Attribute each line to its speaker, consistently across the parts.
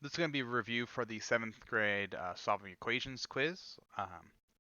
Speaker 1: This is going to be a review for the 7th grade solving equations quiz.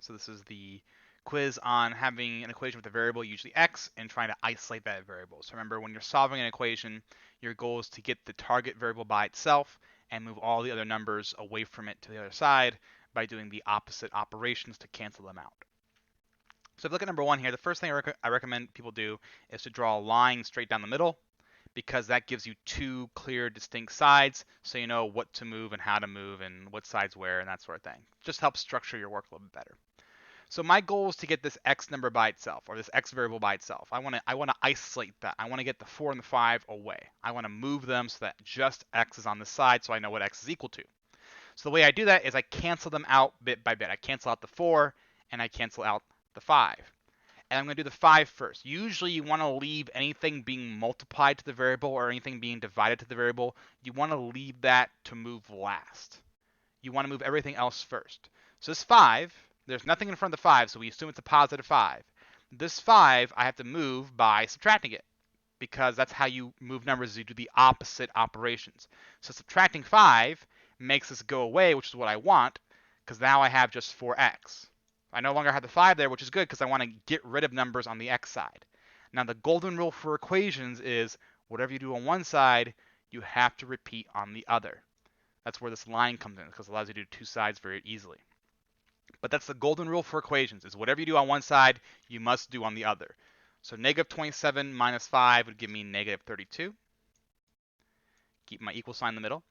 Speaker 1: So this is the quiz on having an equation with a variable, usually x, and trying to isolate that variable. So remember, when you're solving an equation, your goal is to get the target variable by itself and move all the other numbers away from it to the other side by doing the opposite operations to cancel them out. So if you look at number 1 here, the first thing I recommend people do is to draw a line straight down the middle, because that gives you two clear, distinct sides, so you know what to move and how to move and what sides where and that sort of thing. Just helps structure your work a little bit better. So my goal is to get this x number by itself, or this x variable by itself. I want to isolate that. I want to get the 4 and the 5 away. I want to move them so that just x is on the side, so I know what x is equal to. So the way I do that is I cancel them out bit by bit. I cancel out the 4 and I cancel out the 5. And I'm going to do the 5 first. Usually you want to leave anything being multiplied to the variable or anything being divided to the variable, you want to leave that to move last. You want to move everything else first. So this 5, there's nothing in front of the 5, so we assume it's a positive 5. This 5 I have to move by subtracting it, because that's how you move numbers, you do the opposite operations. So subtracting 5 makes this go away, which is what I want, because now I have just 4x. I no longer have the 5 there, which is good because I want to get rid of numbers on the x side. Now the golden rule for equations is whatever you do on one side, you have to repeat on the other. That's where this line comes in, because it allows you to do two sides very easily. But that's the golden rule for equations, is whatever you do on one side, you must do on the other. So negative 27 minus 5 would give me negative 32. Keep my equal sign in the middle.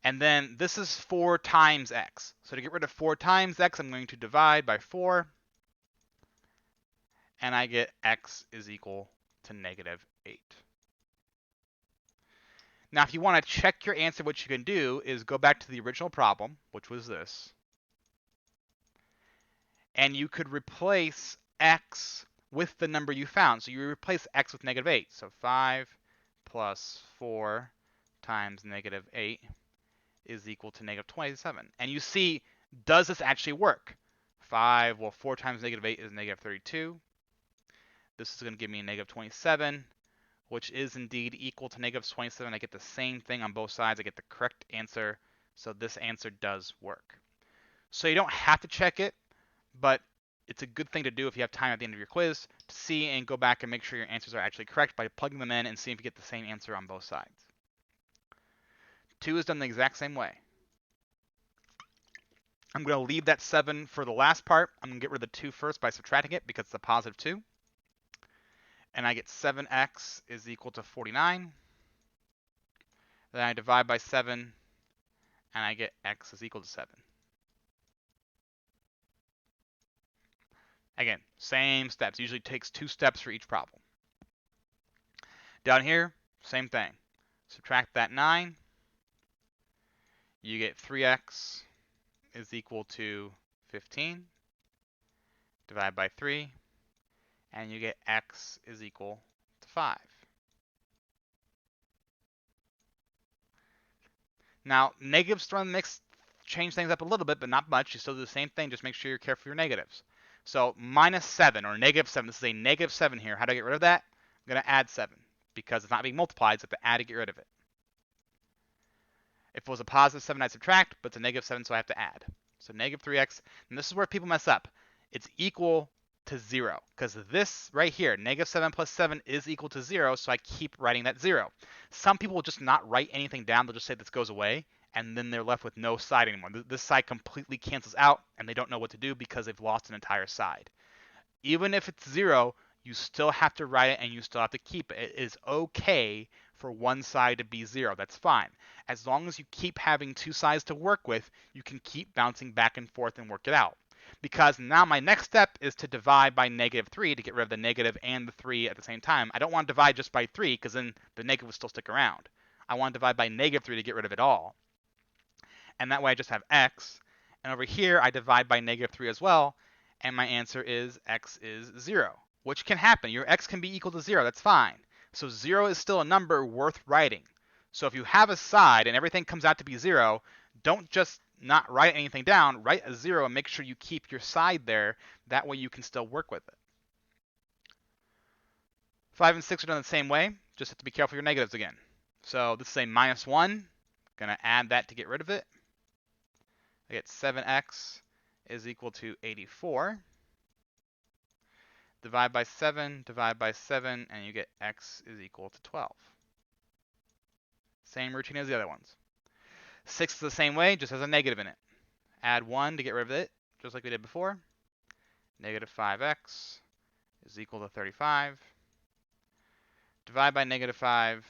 Speaker 1: And then this is 4 times x. So to get rid of 4 times x, I'm going to divide by 4. And I get x is equal to negative 8. Now, if you want to check your answer, what you can do is go back to the original problem, which was this. And you could replace x with the number you found. So you replace x with negative 8. So 5 plus 4 times negative 8 is equal to negative 27. And you see, does this actually work? 4 times negative 8 is negative 32. This is going to give me a negative 27, which is indeed equal to negative 27. I get the same thing on both sides. I get the correct answer. So this answer does work. So you don't have to check it, but it's a good thing to do if you have time at the end of your quiz to see and go back and make sure your answers are actually correct by plugging them in and seeing if you get the same answer on both sides. 2 is done the exact same way. I'm going to leave that 7 for the last part. I'm going to get rid of the 2 first by subtracting it because it's a positive 2. And I get 7x is equal to 49. Then I divide by 7, and I get x is equal to 7. Again, same steps. Usually takes 2 steps for each problem. Down here, same thing. Subtract that 9. You get 3x is equal to 15. Divide by 3. And you get x is equal to 5. Now, negatives thrown in the mix change things up a little bit, but not much. You still do the same thing. Just make sure you're careful for your negatives. So minus 7 or negative 7. This is a negative 7 here. How do I get rid of that? I'm going to add 7 because it's not being multiplied, so I have to add to get rid of it. If it was a positive 7, I'd subtract, but it's a negative 7, so I have to add. So negative 3x. And this is where people mess up. It's equal to 0 because this right here, negative 7 plus 7 is equal to 0, so I keep writing that 0. Some people will just not write anything down. They'll just say this goes away, and then they're left with no side anymore. This side completely cancels out, and they don't know what to do because they've lost an entire side. Even if it's 0, you still have to write it, and you still have to keep it. It is okay for one side to be 0. That's fine. As long as you keep having two sides to work with, you can keep bouncing back and forth and work it out. Because now my next step is to divide by negative 3 to get rid of the negative and the 3 at the same time. I don't want to divide just by 3 because then the negative will still stick around. I want to divide by negative 3 to get rid of it all. And that way I just have x. And over here I divide by negative 3 as well. And my answer is x is 0, which can happen. Your x can be equal to 0. That's fine. So 0 is still a number worth writing. So if you have a side and everything comes out to be 0, don't just not write anything down. Write a 0 and make sure you keep your side there. That way you can still work with it. 5 and 6 are done the same way. Just have to be careful of your negatives again. So this is a minus 1. Gonna add that to get rid of it. I get 7x is equal to 84. Divide by 7, and you get x is equal to 12. Same routine as the other ones. 6 is the same way, just has a negative in it. Add 1 to get rid of it, just like we did before. Negative 5x is equal to 35. Divide by negative 5,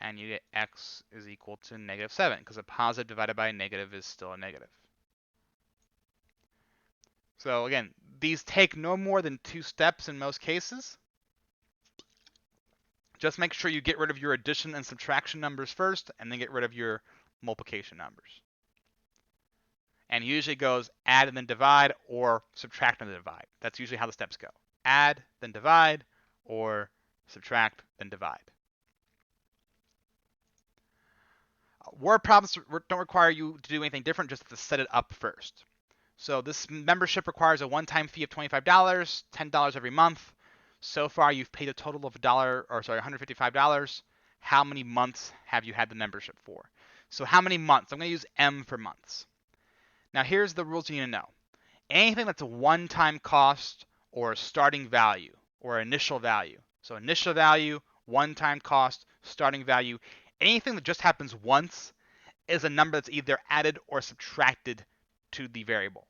Speaker 1: and you get x is equal to negative 7, because a positive divided by a negative is still a negative. So again, these take no more than 2 steps in most cases. Just make sure you get rid of your addition and subtraction numbers first, and then get rid of your multiplication numbers. And usually goes add and then divide, or subtract and then divide. That's usually how the steps go. Add, then divide, or subtract, then divide. Word problems don't require you to do anything different, just to set it up first. So this membership requires a one-time fee of $25, $10 every month. So far, you've paid a total of $155. How many months have you had the membership for? So how many months? I'm going to use M for months. Now here's the rules you need to know. Anything that's a one-time cost or a starting value or initial value. So initial value, one-time cost, starting value. Anything that just happens once is a number that's either added or subtracted to the variable.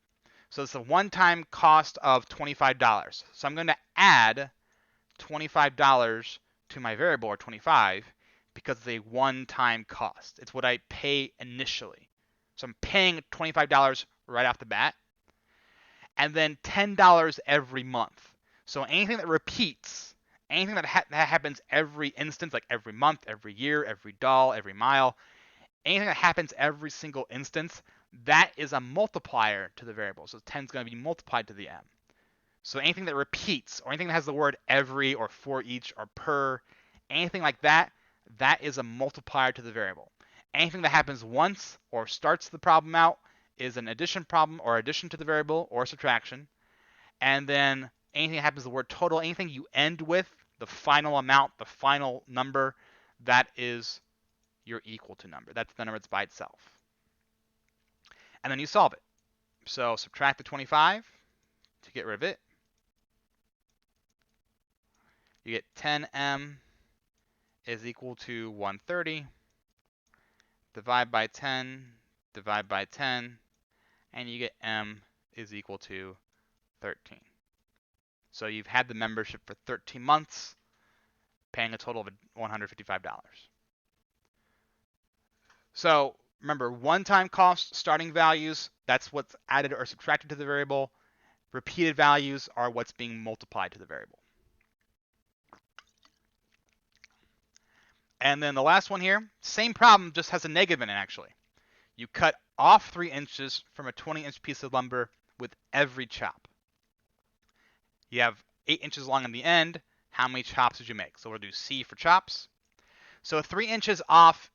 Speaker 1: So it's a one-time cost of $25. So I'm going to add $25 to my variable, or 25, because it's a one-time cost. It's what I pay initially. So I'm paying $25 right off the bat, and then $10 every month. So anything that repeats, anything that happens every instance, like every month, every year, every doll, every mile, anything that happens every single instance, that is a multiplier to the variable. So 10 is going to be multiplied to the m. So anything that repeats, or anything that has the word every, or for each, or per, anything like that, that is a multiplier to the variable. Anything that happens once, or starts the problem out, is an addition problem, or addition to the variable, or subtraction. And then anything that happens the word total, anything you end with, the final amount, the final number, that is your equal to number. That's the number that's by itself. And then you solve it. So subtract the 25 to get rid of it. You get 10m is equal to 130. Divide by 10, divide by 10, and you get m is equal to 13. So you've had the membership for 13 months, paying a total of $155. So remember, one-time cost, starting values, that's what's added or subtracted to the variable. Repeated values are what's being multiplied to the variable. And then the last one here, same problem, just has a negative in it actually. You cut off 3 inches from a 20-inch piece of lumber with every chop. You have 8 inches long on the end. How many chops did you make? So we'll do C for chops. So 3 inches off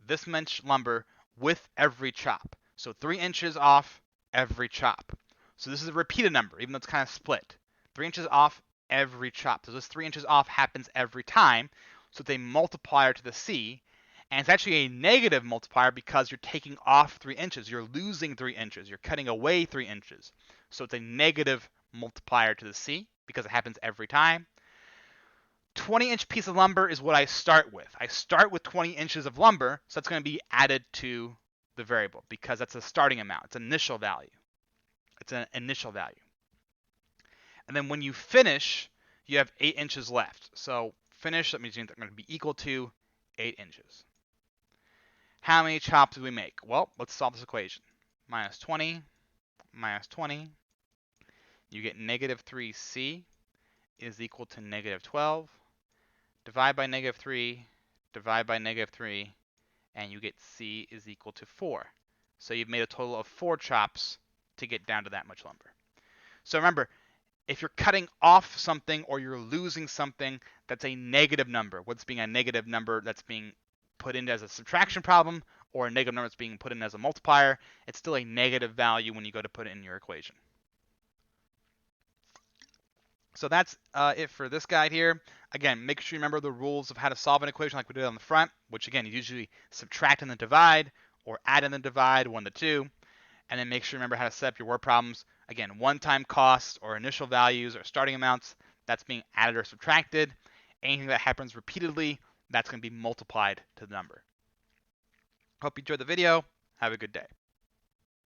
Speaker 1: this much lumber with every chop. So 3 inches off every chop. So this is a repeated number, even though it's kind of split. 3 inches off every chop. So this 3 inches off happens every time. So it's a multiplier to the C. And it's actually a negative multiplier because you're taking off 3 inches. You're losing 3 inches. You're cutting away 3 inches. So it's a negative multiplier to the C because it happens every time. 20-inch piece of lumber is what I start with. I start with 20 inches of lumber, so that's going to be added to the variable because that's a starting amount. It's an initial value. It's an initial value. And then when you finish, you have 8 inches left. So finish, that means they're going to be equal to 8 inches. How many chops do we make? Well, let's solve this equation. Minus 20, minus 20. You get negative 3c is equal to negative 12. Divide by negative 3, divide by negative 3, and you get c is equal to 4. So you've made a total of 4 chops to get down to that much lumber. So remember, if you're cutting off something or you're losing something, that's a negative number. What's being a negative number that's being put in as a subtraction problem, or a negative number that's being put in as a multiplier, it's still a negative value when you go to put it in your equation. So that's it for this guide here. Again, make sure you remember the rules of how to solve an equation like we did on the front, which again, you usually subtract in the divide or add in the divide 1 to 2. And then make sure you remember how to set up your word problems. Again, one-time costs or initial values or starting amounts, that's being added or subtracted. Anything that happens repeatedly, that's going to be multiplied to the number. Hope you enjoyed the video. Have a good day.